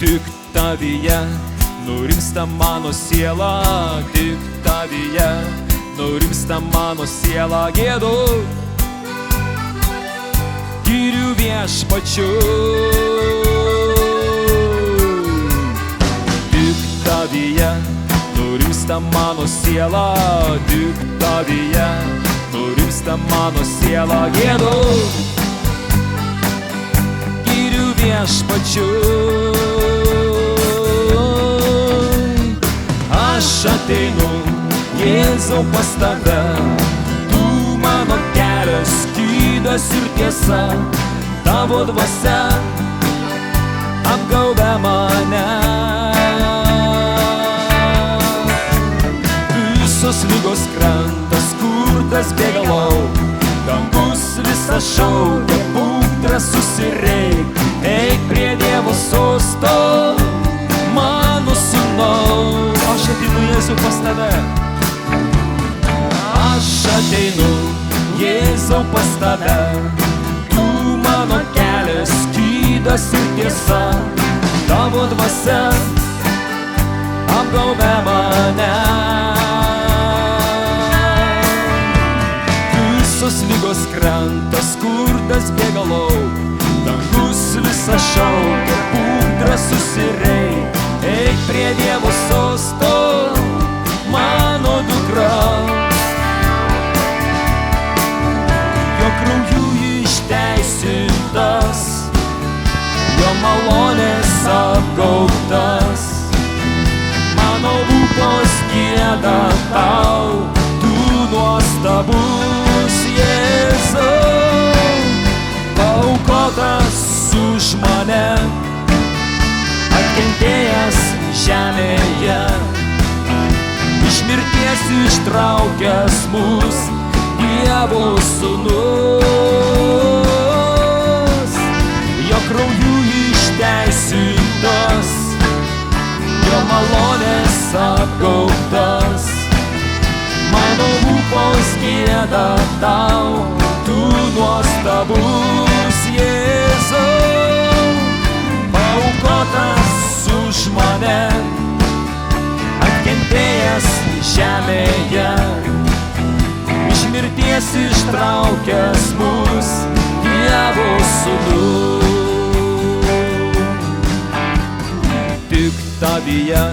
Tik tavyje nurimsta mano siela, tik tavyje nurimsta mano siela, gėdu girių viešpačiu. Tik tavyje nurimsta mano siela, tik tavyje nurimsta mano siela, gėdu girių viešpačiu. Aš ateinu, Jėzau, pas tave, tu mano kelias, skydas ir tiesa, tavo dvasia apgaubia mane. Visos ligos krenta, skurdas bėga lauk, dangus visas šaukia, būk drąsus ir eik prie Dievo sosto, mano sūnau. Aš ateinu, Jėzau, pas tave. Aš ateinu, Jėzau, pas tave, tu mano kelias, skydas ir tiesa, tavo dvasia apgaubia mane. Visos ligos krenta, skurdas bėga lauk, dangus visas šaukia, būk drąsus ir eik prie Dievo sosto, mano dukra. Jo krauju išteisintas, jo malonės apgaubtas, mano lūpos gieda tau, tu nuostabus Jėzau, paaukotas už mane, atkentėjęs žemėje, iš mirties ištraukęs mus, Dievo sūnus. Jo krauju išteisintas, jo malonės apgaubtas, mano lūpos gieda tau, tu nuostabus Jėzau, paaukotas už mane, atkentėjęs žemėje, iš mirties ištraukęs mus, Dievo sūnus. Tik tavyje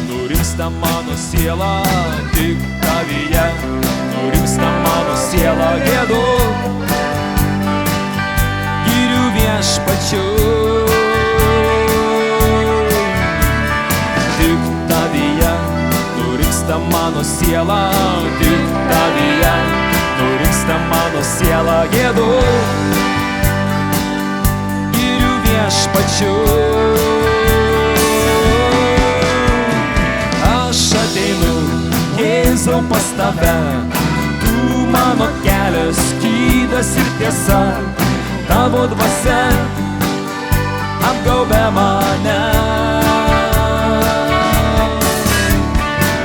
nurimsta mano siela, tik tavyje nurimsta mano siela, gėdu girių viešpačiu. Tik tavyje nurimsta mano siela, tik tavyje nurimsta mano siela, gėdu girių viešpačiu. Aš ateinu, Jėzau, pas tave, tu mano kelias, skydas ir tiesa, tavo dvasia apgaubia mane.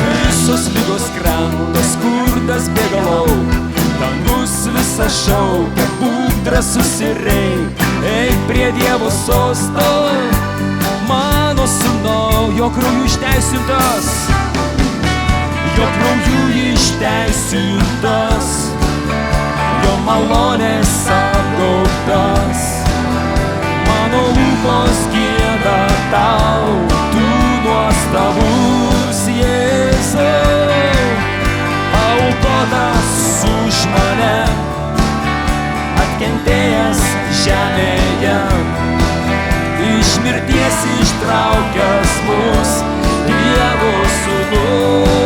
Visos ligos krenta, skurdas bėga lauk, dangus visas šaukia, būk drąsus ir eik prie Dievo sosto, mano sūnau. Jo krauju išteisintas, jo krauju išteisintas, jo malonės apgaubtas, mano lūpos gieda tau, tu nuostabus Jėzau, paaukotas už mane, atkentėjęs žemėje, iš mirties ištraukęs mus, Dievo sūnus.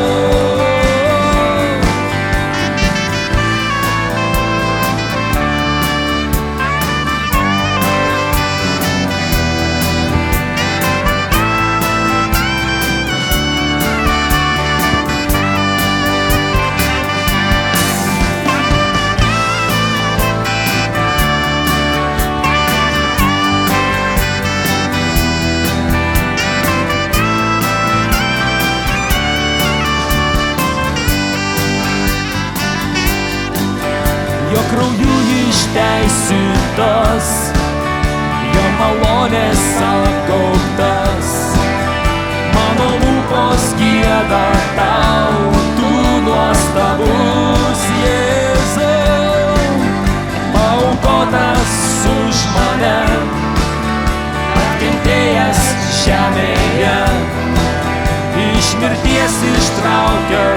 jo krauju išteisytas, jo malonės apgaubtas. Mano lūpos gieda tau, tu nuostabus Jėzau, paaukotas už mane, atkentėjęs žemėje, iš mirties ištraukęs